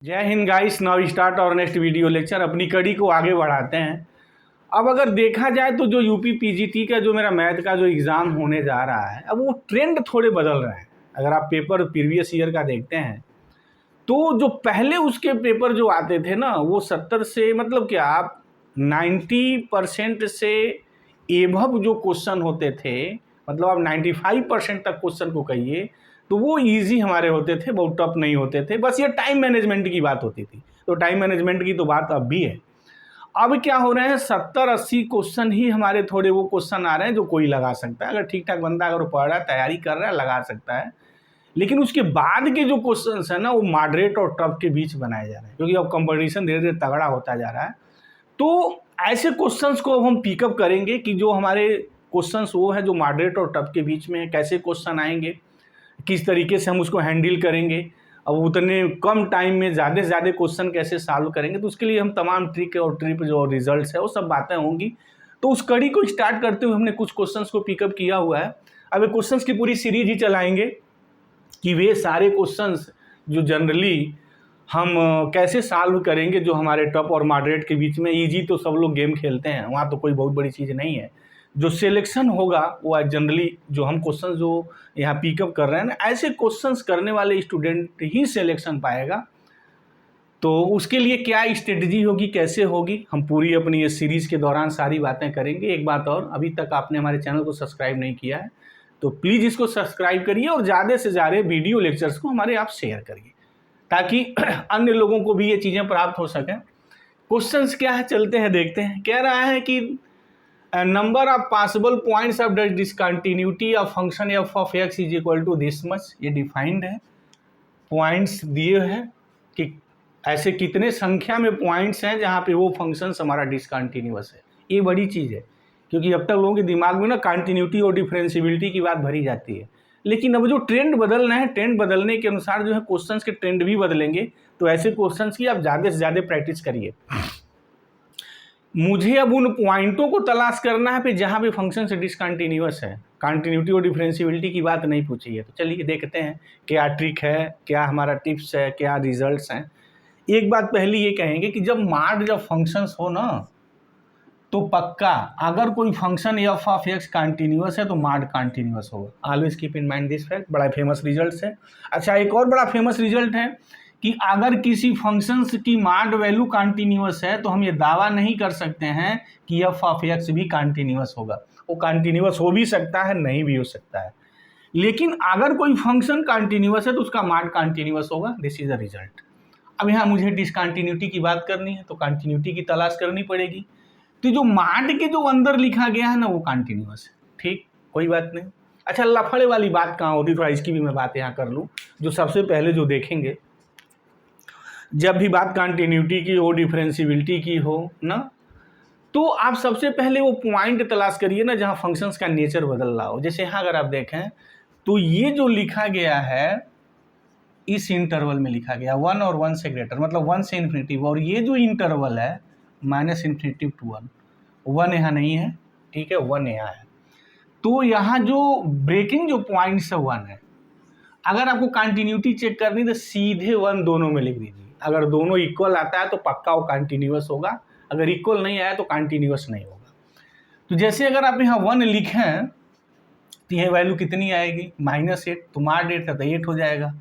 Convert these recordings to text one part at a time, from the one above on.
जय Hind guys. Now start और next video lecture. अपनी कड़ी को आगे बढ़ाते हैं। अब अगर देखा जाए तो जो यूपी पीजीटी का जो मेरा मैथ का जो एग्ज़ाम होने जा रहा है, अब वो ट्रेंड थोड़े बदल रहे हैं। अगर आप पेपर प्रीवियस ईयर का देखते हैं तो जो पहले उसके पेपर जो आते थे ना, वो 70 से मतलब क्या आप 90% से एभव जो क्वेश्चन होते थे, मतलब आप 95% तक क्वेश्चन को कहिए तो वो इजी हमारे होते थे, बहुत टफ नहीं होते थे। बस ये टाइम मैनेजमेंट की बात होती थी। तो टाइम मैनेजमेंट की तो बात अब भी है। अब क्या हो रहे हैं, 70-80 क्वेश्चन ही हमारे थोड़े वो क्वेश्चन आ रहे हैं जो कोई लगा सकता है। अगर ठीक ठाक बंदा अगर वो पढ़ रहा है, तैयारी कर रहा है, लगा सकता है। लेकिन उसके बाद के जो क्वेश्चंस है ना, वो मॉडरेट और टफ के बीच बनाए जा रहे हैं, क्योंकि अब कंपटीशन धीरे धीरे तगड़ा होता जा रहा है। तो ऐसे क्वेश्चंस को अब हम पिकअप करेंगे कि जो हमारे क्वेश्चंस वो है जो मॉडरेट और टफ के बीच में है, कैसे क्वेश्चन आएंगे, किस तरीके से हम उसको हैंडल करेंगे, अब उतने कम टाइम में ज़्यादा से ज़्यादा क्वेश्चन कैसे सॉल्व करेंगे। तो उसके लिए हम तमाम ट्रिक और ट्रिप जो रिजल्ट्स है वो सब बातें होंगी। तो उस कड़ी को स्टार्ट करते हुए हमने कुछ क्वेश्चंस को पिकअप किया हुआ है। अब ये क्वेश्चंस की पूरी सीरीज ही चलाएंगे कि वे सारे क्वेश्चंस जो जनरली हम कैसे सॉल्व करेंगे, जो हमारे टफ और मॉडरेट के बीच में। ईजी तो सब लोग गेम खेलते हैं, वहाँ तो कोई बहुत बड़ी चीज़ नहीं है। जो सिलेक्शन होगा वो जनरली जो हम क्वेश्चन जो यहाँ पिकअप कर रहे हैं ना, ऐसे क्वेश्चंस करने वाले स्टूडेंट ही सिलेक्शन पाएगा। तो उसके लिए क्या स्ट्रेटजी होगी, कैसे होगी, हम पूरी अपनी ये सीरीज़ के दौरान सारी बातें करेंगे। एक बात और, अभी तक आपने हमारे चैनल को सब्सक्राइब नहीं किया है तो प्लीज़ इसको सब्सक्राइब करिए और ज़्यादा से ज़्यादा वीडियो लेक्चर्स को हमारे आप शेयर करिए, ताकि अन्य लोगों को भी ये चीज़ें प्राप्त हो सकें। क्वेश्चंस क्या है, चलते हैं देखते हैं। कह रहा है कि number of possible points of discontinuity of function f of x is equal to this much. ये डिफाइंड है, पॉइंट्स दिए हैं कि ऐसे कितने संख्या में पॉइंट्स हैं जहाँ पे वो फंक्शन हमारा डिसकंटिन्यूअस है। ये बड़ी चीज़ है, क्योंकि अब तक लोगों के दिमाग में ना कंटिन्यूटी और डिफरेंशियबिलिटी की बात भरी जाती है। लेकिन अब जो ट्रेंड बदलना है, ट्रेंड बदलने के अनुसार जो है क्वेश्चंस के ट्रेंड भी बदलेंगे। तो ऐसे क्वेश्चंस की आप ज़्यादा से ज़्यादा प्रैक्टिस करिए। मुझे अब उन पॉइंटों को तलाश करना है पे जहाँ पे फंक्शन से डिसकंटिन्यूअस है, कंटिन्यूटी और डिफरेंशियबिलिटी की बात नहीं पूछी है। तो चलिए देखते हैं क्या ट्रिक है, क्या हमारा टिप्स है, क्या रिजल्ट्स हैं। एक बात पहली ये कहेंगे कि जब फंक्शंस हो ना, तो पक्का अगर कोई function f of x continuous है तो मॉड कंटिन्यूअस होगा। Always keep in mind this fact. बड़ा फेमस रिजल्ट है। अच्छा, एक और बड़ा फेमस रिजल्ट है कि अगर किसी फंक्शंस की मॉड वैल्यू कंटिन्यूअस है तो हम ये दावा नहीं कर सकते हैं कि एफ ऑफ एक्स भी कंटिन्यूअस होगा। वो कंटिन्यूअस हो भी सकता है, नहीं भी हो सकता है। लेकिन अगर कोई फंक्शन कंटिन्यूअस है तो उसका मॉड कंटिन्यूअस होगा। This is the result. अब यहाँ मुझे डिसकंटिन्यूटी की बात करनी है तो कंटिन्यूटी की तलाश करनी पड़ेगी। तो जो मॉड के जो अंदर लिखा गया है ना, वो कंटिन्यूअस है। ठीक, कोई बात नहीं। अच्छा, लफड़े वाली बात कहाँ होती, थोड़ा इसकी भी मैं बात यहाँ कर लूँ। जो सबसे पहले जो देखेंगे, जब भी बात कंटिन्यूटी की हो, डिफरेंशियबिलिटी की हो ना, तो आप सबसे पहले वो पॉइंट तलाश करिए ना जहाँ फंक्शंस का नेचर बदल रहा हो। जैसे यहाँ अगर आप देखें तो ये जो लिखा गया है इस इंटरवल में लिखा गया 1 और 1 से ग्रेटर, मतलब 1 से इन्फिनिटी। और ये जो इंटरवल है -∞ to 1, 1 यहाँ नहीं है, ठीक है, 1 यहाँ है। तो यहाँ जो ब्रेकिंग जो पॉइंट्स है 1 है। अगर आपको कंटिन्यूटी चेक करनी तो सीधे 1 दोनों में लिख दीजिए। अगर दोनों इक्वल आता है तो पक्का वो कंटिन्यूअस होगा, अगर इक्वल नहीं आया तो कंटिन्यूअस नहीं होगा। तो जैसे अगर आप यहाँ 1 लिखें तो यह वैल्यू कितनी आएगी, -8, तो मॉड 8 था तो 8 हो जाएगा,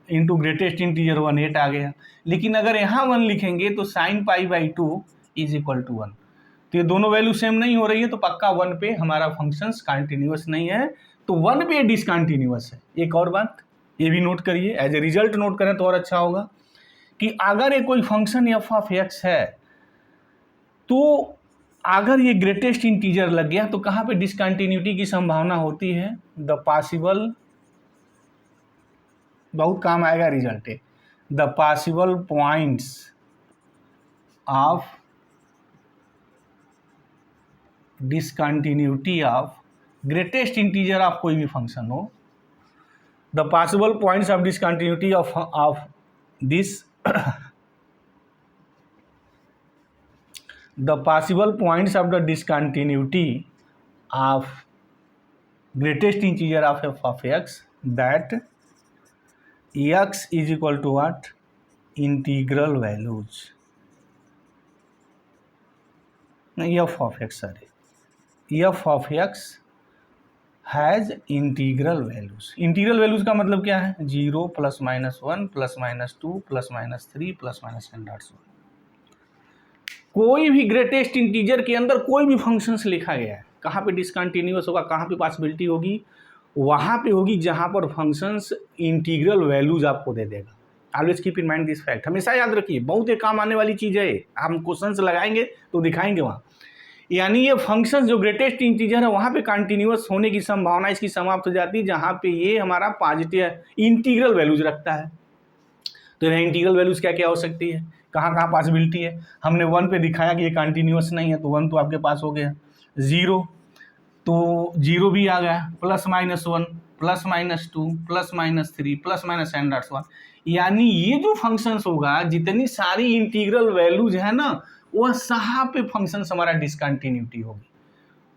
इंटू ग्रेटेस्ट इंटीजर 1, 8 आ गया। लेकिन अगर यहाँ 1 लिखेंगे तो sin π/2 इज इक्वल टू 1। तो ये दोनों वैल्यू सेम नहीं हो रही है तो पक्का 1 पे हमारा फंक्शंस कंटिन्यूअस नहीं है, तो 1 पे डिसकंटिन्यूअस है। एक और बात ये भी नोट करिए, एज ए रिजल्ट नोट करें तो और अच्छा होगा कि अगर ये कोई फंक्शन एफ ऑफ एक्स है तो अगर ये ग्रेटेस्ट इंटीजर लग गया तो कहाँ पे डिसकंटिन्यूटी की संभावना होती है, द पॉसिबल, बहुत काम आएगा रिजल्ट है, the possible points of discontinuity of greatest integer of कोई भी फंक्शन हो, the possible points of discontinuity of this the possible points of the discontinuity of greatest integer of f of x, that x is equal to what, integral values, F of x, sorry, F of x has integral values. Integral values का मतलब क्या है? 0 +-1 +-2 +-3 +-n। कोई भी greatest integer के अंदर कोई भी फंक्शंस लिखा गया है, कहाँ पे डिसकंटिन्यूअस होगा, कहाँ पे पॉसिबिलिटी होगी, वहाँ पे होगी जहाँ पर फंक्शंस इंटीग्रल वैल्यूज आपको दे देगा। Always keep in mind this fact, हमेशा याद रखिए, बहुत एक काम आने वाली चीज़ है। हम क्वेश्चंस लगाएंगे तो दिखाएंगे वहाँ, यानी ये फंक्शंस जो ग्रेटेस्ट इंटीजर है वहाँ पे कंटिन्यूअस होने की संभावना इसकी समाप्त हो जाती है जहाँ पे ये हमारा पॉजिटिव इंटीग्रल वैल्यूज रखता है। तो यहाँ इंटीग्रल वैल्यूज क्या क्या हो सकती है, कहाँ कहाँ पॉसिबिलिटी है। हमने 1 पे दिखाया कि ये कंटिन्यूअस नहीं है, तो 1 तो आपके पास हो गया। 0 तो 0 भी आ गया, +-1 +-2 +-3 +-n.1, यानी ये जो फंक्शंस होगा, जितनी सारी इंटीग्रल वैल्यूज है ना, वह यहाँ पे फंक्शन हमारा डिसकंटिन्यूटी होगी।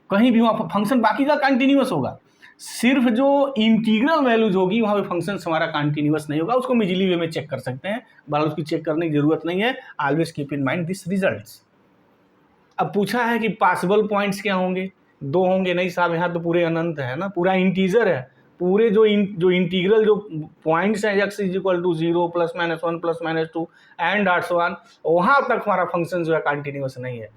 कहीं भी वहाँ फंक्शन बाकी का कंटिन्यूअस होगा, सिर्फ जो इंटीग्रल वैल्यूज होगी वहाँ पे फंक्शन हमारा कंटिन्यूअस नहीं होगा। उसको हम इजीली वे में चेक कर सकते हैं, बहरहाल उसकी चेक करने की जरूरत नहीं है। Always keep in mind this results. अब पूछा है कि पॉसिबल पॉइंट्स क्या होंगे, 2 होंगे। नहीं साहब, यहाँ तो पूरे अनंत है ना, पूरा इंटीजर है। पूरे जो इंटीग्रल जो पॉइंट्स हैं, x = 0 +-1 +-2 n.1, वहाँ तक हमारा फंक्शन जो है कंटिन्यूअस नहीं है।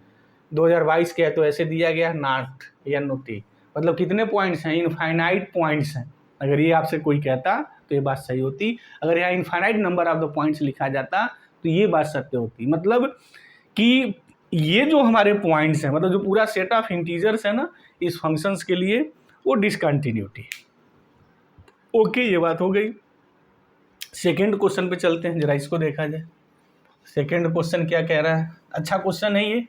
2022 के है तो ऐसे दिया गया नॉट NOT, मतलब कितने पॉइंट्स हैं? इनफाइनाइट पॉइंट्स हैं। अगर ये आपसे कोई कहता तो ये बात सही होती, अगर यहाँ infinite number of the points लिखा जाता तो ये बात सत्य होती। मतलब कि ये जो हमारे पॉइंट्स हैं, मतलब जो पूरा सेट ऑफ इंटीजर्स है ना, इस फंक्शंस के लिए वो डिसकंटिन्यूटी है। ओके, ये बात हो गई। सेकेंड क्वेश्चन पे चलते हैं, जरा इसको देखा जाए। सेकेंड क्वेश्चन क्या कह रहा है? अच्छा क्वेश्चन है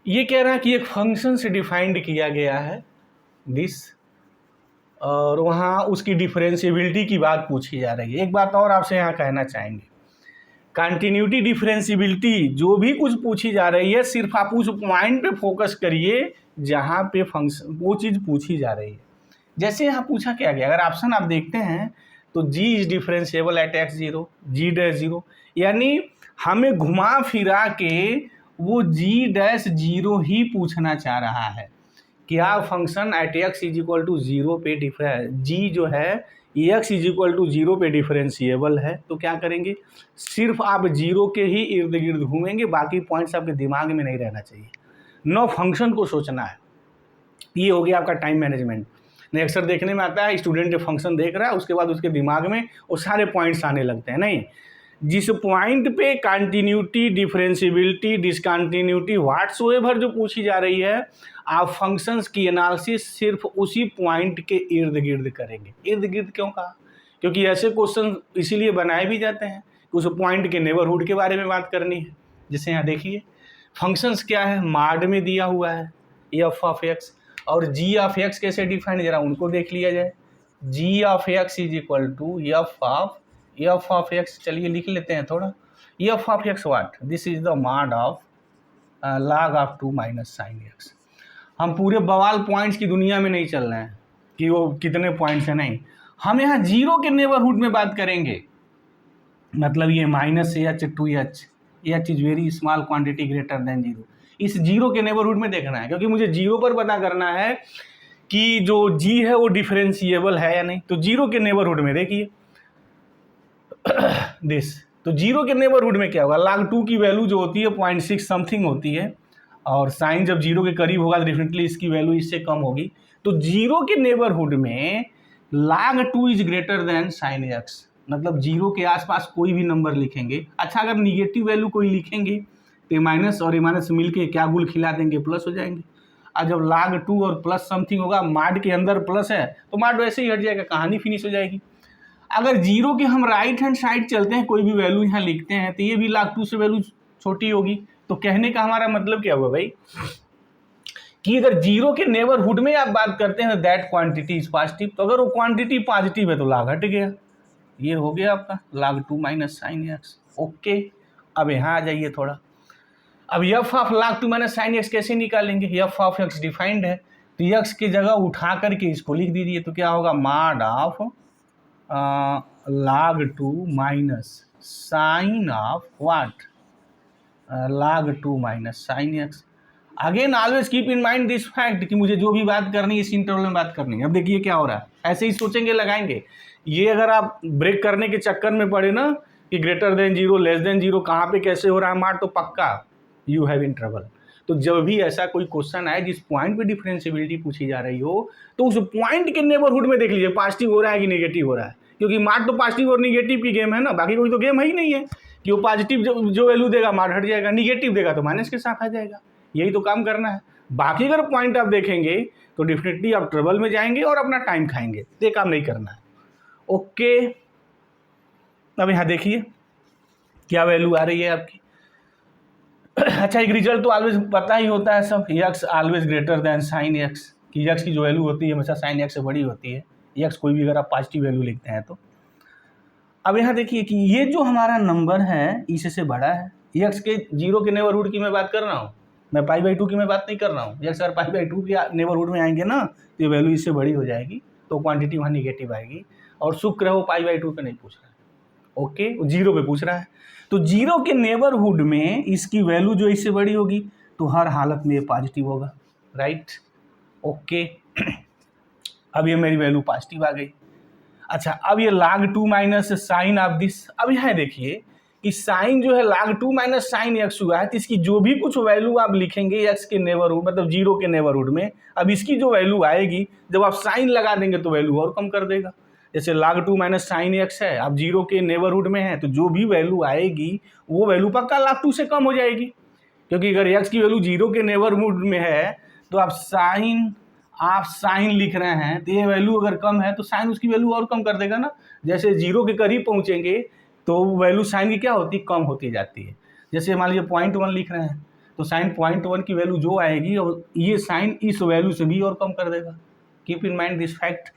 ये कह रहा है कि एक फंक्शन से डिफाइंड किया गया है दिस, और वहाँ उसकी डिफरेंशिएबिलिटी की बात पूछी जा रही है। एक बात और आपसे यहाँ कहना चाहेंगे, कंटिन्यूटी डिफरेंशिएबिलिटी जो भी कुछ पूछी जा रही है, सिर्फ आप उस पॉइंट पे फोकस करिए जहाँ पे फंक्शन वो चीज़ पूछी जा रही है। जैसे यहाँ पूछा क्या गया, अगर ऑप्शन आप देखते हैं तो g is differentiable eight x0 g'0, यानी हमें घुमा फिरा के वो g'0 ही पूछना चाह रहा है। क्या फंक्शन एट x = 0 पे g जो है x = 0 पे डिफरेंशिएबल है, तो क्या करेंगे? सिर्फ आप 0 के ही इर्द गिर्द घूमेंगे, बाकी पॉइंट्स आपके दिमाग में नहीं रहना चाहिए, नो फंक्शन को सोचना है। ये हो गया आपका टाइम मैनेजमेंट। नहीं, अक्सर देखने में आता है स्टूडेंट जो फंक्शन देख रहा है उसके बाद उसके दिमाग में वो सारे पॉइंट्स आने लगते हैं। नहीं, जिस पॉइंट पे कंटिन्यूटी, डिफरेंशिएबिलिटी, डिसकंटिन्यूटी व्हाट्सएवर जो पूछी जा रही है, आप फंक्शंस की एनालिसिस सिर्फ उसी पॉइंट के इर्द गिर्द करेंगे। इर्द गिर्द क्यों कहा? क्योंकि ऐसे क्वेश्चन इसीलिए बनाए भी जाते हैं कि उस पॉइंट के नेबरहुड के बारे में बात करनी है। जैसे यहाँ देखिए फंक्शंस क्या है, मॉड में दिया हुआ है f ऑफ x, और g ऑफ x कैसे डिफाइंड, जरा उनको देख लिया जाए। g of x = f of x, चलिए लिख लेते हैं थोड़ा। f of x what? This is the mod of log of 2 - sin x। हम पूरे बवाल पॉइंट्स की दुनिया में नहीं चल रहे हैं कि वो कितने पॉइंट्स हैं, नहीं, हम यहाँ 0 के नेबरहुड में बात करेंगे। मतलब ये -h 2h, h is very small quantity greater than 0, इस 0 के नेबरहुड में देखना है, क्योंकि मुझे 0 पर पता करना है कि जो g है वो डिफरेंशिएबल है या नहीं। तो 0 के नेबरहुड में देखिए दिस, तो 0 के नेबरहुड में क्या होगा? log 2 की वैल्यू जो होती है 0.6 समथिंग होती है, और साइन जब 0 के करीब होगा तो डेफिनेटली इसकी वैल्यू इससे कम होगी। तो 0 के नेबरहुड में log 2 is greater than sin x, मतलब 0 के आसपास कोई भी नंबर लिखेंगे। अच्छा, अगर निगेटिव वैल्यू कोई लिखेंगे तो ये माइनस और ये माइनस मिलके क्या गुल खिला देंगे, प्लस हो जाएंगे। और जब log 2 और प्लस समथिंग होगा, माड के अंदर प्लस है तो माड वैसे ही हट जाएगा, कहानी फिनिश हो जाएगी। अगर 0 के हम राइट हैंड साइड चलते हैं, कोई भी वैल्यू यहाँ लिखते हैं, तो ये भी log 2 से वैल्यू छोटी होगी। तो कहने का हमारा मतलब क्या हुआ भाई, कि अगर 0 के नेबरहुड में आप बात करते हैं दैट क्वांटिटी इज पॉजिटिव, तो अगर वो क्वांटिटी पॉजिटिव है तो log हट गया। ये हो गया आपका log 2 - sin x। ओके, अब यहाँ आ जाइए थोड़ा। अब f of log 2 - sin x कैसे निकालेंगे? f ऑफ x डिफाइंड है, तो x की जगह उठा करके इसको लिख दीजिए, तो क्या होगा? Mod of log 2 - sine of what, log 2 minus sine x. Again always keep in mind this fact कि मुझे जो भी बात करनी है इस इंटरवल में बात करनी है। अब देखिए क्या हो रहा है, ऐसे ही सोचेंगे लगाएंगे। ये अगर आप ब्रेक करने के चक्कर में पड़े ना कि greater than zero less than zero कहाँ पे कैसे हो रहा है मार, तो पक्का यू हैव इन ट्रबल। तो जब भी ऐसा कोई क्वेश्चन आए जिस पॉइंट पे डिफरेंशिएबिलिटी पूछी जा रही हो तो उस पॉइंट के नेबरहुड में देख लीजिए पॉजिटिव हो रहा है कि नेगेटिव हो रहा है, क्योंकि मार्ट तो पॉजिटिव और निगेटिव की गेम है ना, बाकी कोई तो गेम है ही नहीं है कि वो पॉजिटिव जो वैल्यू देगा मार्ट हट जाएगा, निगेटिव देगा तो माइनस के साथ आ जाएगा। यही तो काम करना है। बाकी अगर पॉइंट आप देखेंगे तो डेफिनेटली आप ट्रबल में जाएंगे और अपना टाइम खाएंगे, तो ये काम नहीं करना है। ओके, अब यहाँ देखिए क्या वैल्यू आ रही है आपकी। अच्छा, एक रिजल्ट तो ऑलवेज पता ही होता है सब, x always greater than sine x, कि एक्स की जो वैल्यू होती है हमेशा साइन एक्स से बड़ी होती है, एक्स कोई भी अगर आप पॉजिटिव वैल्यू लिखते हैं तो। अब यहाँ देखिए कि ये जो हमारा नंबर है इससे बड़ा है, एक्स के जीरो के नेबरहुड की मैं बात कर रहा हूँ, मैं पाई बाई 2 की मैं बात नहीं कर रहा हूँ। एक्स अगर पाई बाई 2 के नेबरहुड में आएंगे ना तो ये वैल्यू इससे बड़ी हो जाएगी, तो क्वांटिटी वहाँ निगेटिव आएगी। और शुक्र है वो पाई बाई 2 पे नहीं पूछ रहा है, ओके, वो जीरो पे पूछ रहा है। तो जीरो के नेबरहुड में इसकी वैल्यू जो इससे बड़ी होगी तो हर हालत में ये पॉजिटिव होगा, राइट, ओके। अब ये मेरी वैल्यू पॉजिटिव आ गई। अच्छा, अब ये log 2 minus sine of this, अब यहाँ देखिए कि साइन जो है log 2 माइनस साइन एक्स हुआ है, तो इसकी जो भी कुछ वैल्यू आप लिखेंगे एक्स के नेबरहुड मतलब जीरो के नेबरहुड में, अब इसकी जो वैल्यू आएगी जब आप साइन लगा देंगे तो वैल्यू और कम कर देगा। जैसे log 2 माइनस साइन एक्स है, आप जीरो के नेबरहुड में है तो जो भी वैल्यू आएगी वो वैल्यू पक्का log 2 से कम हो जाएगी, क्योंकि अगर एक्स की वैल्यू जीरो के नेबरहुड में है तो आप साइन लिख रहे हैं तो ये वैल्यू अगर कम है तो साइन उसकी वैल्यू और कम कर देगा ना। जैसे जीरो के करीब पहुंचेंगे तो वैल्यू साइन की क्या होती है, कम होती जाती है। जैसे मान लीजिए 0.1 लिख रहे हैं तो साइन 0.1 की वैल्यू जो आएगी और ये साइन इस वैल्यू से भी और कम कर देगा, keep in mind this fact.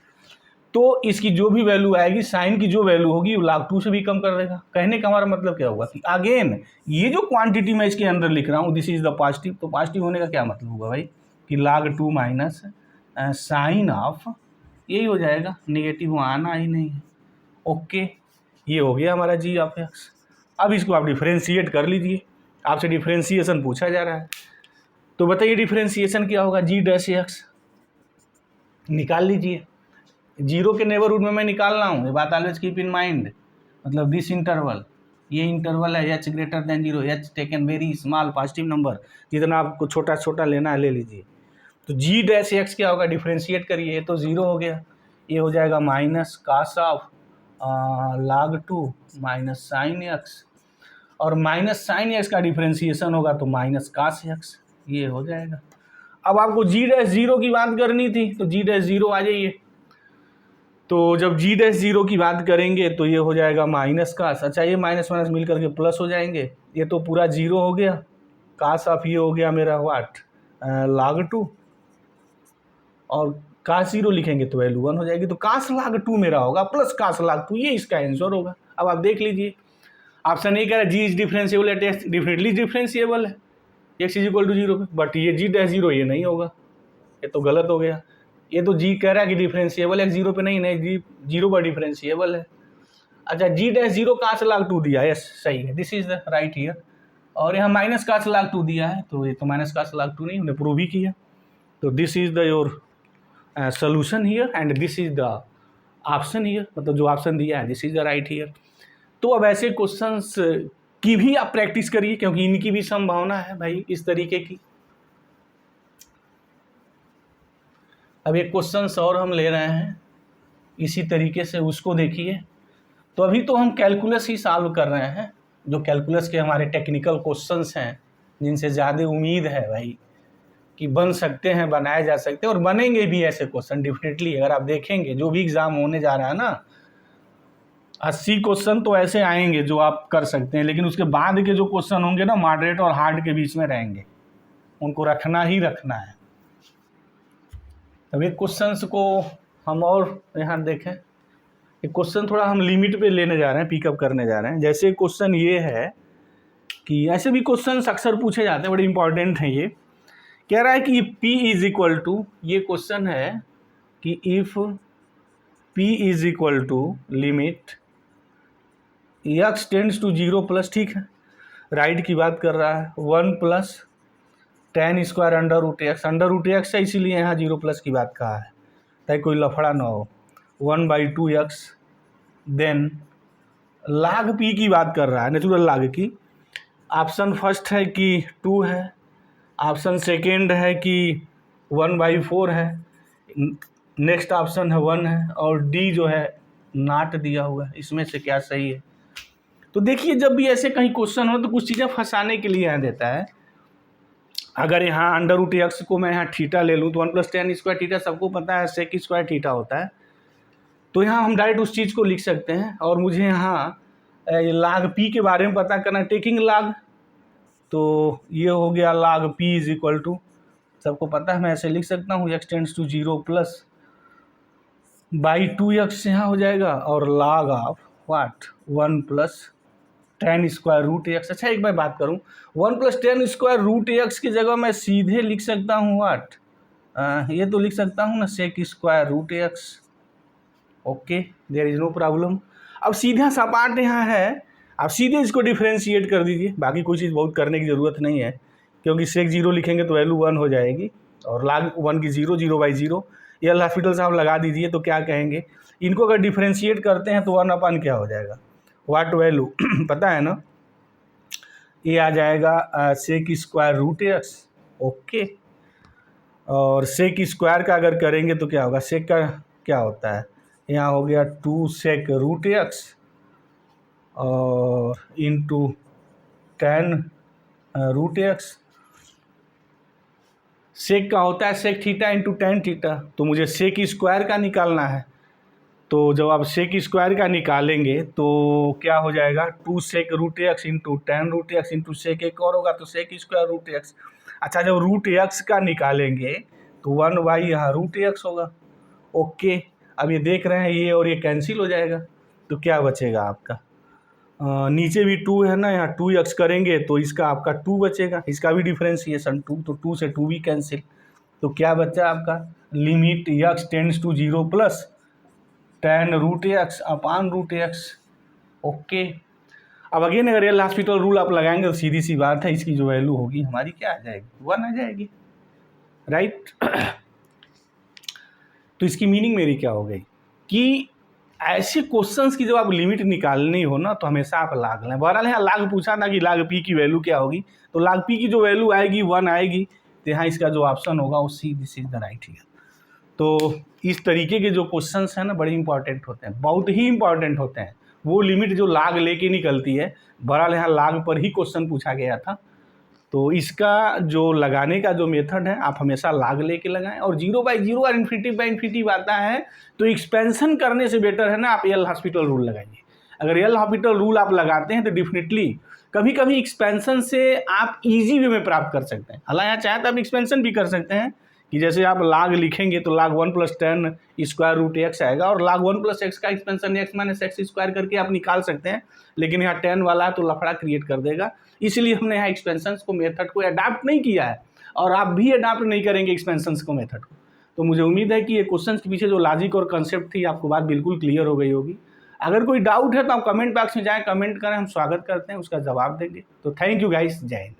तो इसकी जो भी वैल्यू आएगी साइन की जो वैल्यू होगी वो log 2 से भी कम कर देगा। कहने का हमारा मतलब क्या होगा कि अगेन ये जो क्वांटिटी मैं इसके अंदर लिख रहा हूँ दिस इज द पॉजिटिव, तो पॉजिटिव होने का क्या मतलब होगा भाई कि log 2 माइनस साइन ऑफ, यही हो जाएगा, निगेटिव आना ही नहीं है। ओके, ये हो गया हमारा जी ऑफ एक्स। अब इसको आप डिफ्रेंशिएट कर लीजिए, आपसे डिफ्रेंशिएशन पूछा जा रहा है तो बताइए डिफ्रेंशिएशन क्या होगा, जी डैश एक्स निकाल लीजिए। जीरो के नेबरहुड में मैं निकाल रहा हूँ, ये बात ऑलवेज कीप इन माइंड, मतलब दिस इंटरवल, ये इंटरवल है H greater than zero, H taken very small positive number, जितना आपको छोटा छोटा लेना है ले लीजिए। तो जी डैश एक्स क्या होगा, डिफ्रेंशिएट करिए, ये तो जीरो हो गया, ये हो जाएगा minus cos of log 2 minus sine x, और माइनस साइन एक्स का डिफ्रेंशिएशन होगा तो माइनस कास एक्स, ये हो जाएगा। अब आपको जी डैश जीरो की बात करनी थी तो जी डैश जीरो आ जाइए, तो जब जी डैश जीरो की बात करेंगे तो ये हो जाएगा माइनस कास, अच्छा ये माइनस माइनस मिल करके प्लस हो जाएंगे, ये तो पूरा जीरो हो गया, कास ऑफ ये हो गया मेरा व्हाट log 2, और कास जीरो लिखेंगे तो वैल्यू 1 हो जाएगी, तो कास log 2 मेरा होगा प्लस कास log 2, ये इसका आंसर होगा। अब आप देख लीजिए ऑप्शन नहीं कह रहा g is differentiable at x, definitely differentiable है x is equal to zero पे, बट ये जी डैश जीरो ये नहीं होगा, ये तो गलत हो गया। ये तो जी कह रहा है कि डिफरेंशिएबल एक्स जीरो पे नहीं जी जीरो पर डिफरेंशिएबल है। अच्छा, जी डैश जीरो कास log 2 दिया है, यस सही है, this is the right here. और यहाँ माइनस कास log 2 दिया है तो ये तो माइनस कास log 2 नहीं, हमने प्रूव ही किया, तो this is the your solution here and this is the option here, मतलब जो ऑप्शन दिया है this is the right here। तो अब ऐसे क्वेश्चंस की भी आप प्रैक्टिस करिए क्योंकि इनकी भी संभावना है भाई इस तरीके की। अब एक क्वेश्चंस और हम ले रहे हैं इसी तरीके से, उसको देखिए। तो अभी तो हम कैलकुलस ही सॉल्व कर रहे हैं, जो कैलकुलस के हमारे टेक्निकल क्वेश्चंस हैं जिनसे ज़्यादा उम्मीद है भाई कि बन सकते हैं, बनाए जा सकते हैं और बनेंगे भी ऐसे क्वेश्चन डेफिनेटली। अगर आप देखेंगे जो भी एग्ज़ाम होने जा रहा है ना 80 क्वेश्चन तो ऐसे आएंगे जो आप कर सकते हैं, लेकिन उसके बाद के जो क्वेश्चन होंगे ना मॉडरेट और हार्ड के बीच में रहेंगे, उनको रखना ही रखना है। अब एक क्वेश्चंस को हम और यहाँ देखें, एक क्वेश्चन थोड़ा हम लिमिट पे लेने जा रहे हैं, पिकअप करने जा रहे हैं। जैसे क्वेश्चन ये है कि ऐसे भी क्वेश्चन अक्सर पूछे जाते हैं, बड़े इंपॉर्टेंट हैं। ये कह रहा है कि P इज इक्वल टू, ये क्वेश्चन है कि if P is equal to limit x tends to 0 plus, ठीक है, राइट की बात कर रहा है, 1 plus tan square under root x है, इसीलिए यहाँ 0 प्लस की बात कहा है ताकि कोई लफड़ा ना हो। 1/2x, देन लाग पी की बात कर रहा है, नेचुरल लाग की। ऑप्शन फर्स्ट है कि 2 है, ऑप्शन सेकेंड है कि 1/4 है, नेक्स्ट ऑप्शन है 1 है, और डी जो है नॉट दिया हुआ है। इसमें से क्या सही है? तो देखिए, जब भी ऐसे कहीं क्वेश्चन हो तो कुछ चीज़ें फंसाने के लिए यहाँ देता है। अगर यहाँ अंडर रूट एक्स को मैं यहाँ थीटा ले लूँ तो 1 + tan स्क्वायर थीटा सबको पता है सेक स्क्वायर थीटा होता है, तो यहाँ हम डायरेक्ट उस चीज़ को लिख सकते हैं। और मुझे यहाँ लाग पी के बारे में पता करना, टेकिंग लाग, तो ये हो गया लाग पी इज इक्वल टू, सबको पता है, मैं ऐसे लिख सकता हूँ x tends to 0 plus by 2x यहाँ हो जाएगा, और log of what 1 + tan square root x. अच्छा, एक मैं बात करूँ, 1 + tan स्क्वायर रूट एक्स की जगह मैं सीधे लिख सकता हूँ वाट, ये तो लिख सकता हूँ ना sec square root x. Okay, there is no problem. अब सीधा सपाट यहाँ है, आप सीधे इसको डिफ्रेंशिएट कर दीजिए, बाकी कोई चीज़ बहुत करने की ज़रूरत नहीं है, क्योंकि सेक 0 लिखेंगे तो वैल्यू 1 हो जाएगी, और लाग 1 की 0, 0/0, ये एल हॉस्पिटल साहब लगा दीजिए। तो क्या कहेंगे, इनको अगर डिफ्रेंशिएट करते हैं तो 1/, क्या हो जाएगा, वाट वैल्यू पता है ना, ये आ जाएगा sec square root x. Okay, और सेक स्क्वायर का अगर करेंगे तो क्या होगा, सेक का क्या होता है, यहाँ हो गया 2 सेक रूट एक्स और into tan root x. Sec का होता है sec theta into tan theta, तो मुझे सेक स्क्वायर का निकालना है। तो जब आप सेक स्क्वायर का निकालेंगे तो क्या हो जाएगा, 2 sec root x into tan root x into sec एक और होगा तो सेक स्क्वायर रूट एक्स। अच्छा, जब रूट एक्स का निकालेंगे तो 1/, यहाँ रूट एक्स होगा। ओके, अब ये देख रहे हैं ये और ये कैंसिल हो जाएगा, तो क्या बचेगा आपका, नीचे भी 2 है ना, यहाँ 2x करेंगे तो इसका आपका 2 बचेगा, इसका भी डिफ्रेंशिएशन 2, तो 2 से 2 भी कैंसिल, तो क्या बचा आपका, limit x tends to 0 plus tan root x upon root x. Okay, अब अगेन अगर एल हॉस्पिटल रूल आप लगाएंगे तो सीधी सी बात है, इसकी जो वैल्यू होगी हमारी क्या आ जाएगी, 1 आ जाएगी, राइट। तो इसकी मीनिंग मेरी क्या हो गई कि ऐसे क्वेश्चंस की जब आप लिमिट निकालनी हो ना तो हमेशा आप लाग लें। बहरहाल यहाँ लाग पूछा था कि लाग पी की वैल्यू क्या होगी, तो लाग पी की जो वैल्यू आएगी 1 आएगी, तो यहाँ इसका जो ऑप्शन होगा वो c, this is the right here. तो इस तरीके के जो क्वेश्चंस हैं ना बड़े इंपॉर्टेंट होते हैं, बहुत ही इंपॉर्टेंट होते हैं। वो लिमिट जो लाग लेके निकलती है, बहरहाल यहाँ लाग पर ही क्वेश्चन पूछा गया था, तो इसका जो लगाने का जो मेथड है आप हमेशा लाग लेके लगाएं। और 0/0 और इन्फिनिटी आता है तो एक्सपेंशन करने से बेटर है ना आप एल हॉस्पिटल रूल लगाइए। अगर एल हॉस्पिटल रूल आप लगाते हैं तो डेफिनेटली कभी कभी एक्सपेंशन से आप इजी वे में प्राप्त कर सकते हैं। हालांकि यहाँ चाहे तो आप एक्सपेंशन भी कर सकते हैं कि जैसे आप लाग लिखेंगे तो लाग 1 + tan स्क्वायर रूट एक्स आएगा, और लाग 1 + x का एक्सपेंशन x - x स्क्वायर करके आप निकाल सकते हैं, लेकिन यहाँ tan वाला है तो लफड़ा क्रिएट कर देगा, इसलिए हमने यहाँ एक्सपेंशन को मेथड को अडाप्ट नहीं किया है, और आप भी अडाप्ट नहीं करेंगे एक्सपेंशन को मेथड को। तो मुझे उम्मीद है कि ये क्वेश्चन के पीछे जो लॉजिक और कंसेप्ट थी आपको बात बिल्कुल क्लियर हो गई होगी। अगर कोई डाउट है तो आप कमेंट बॉक्स में जाएँ, कमेंट करें, हम स्वागत करते हैं, उसका जवाब देंगे। तो थैंक यू गाइस, जय हिंद।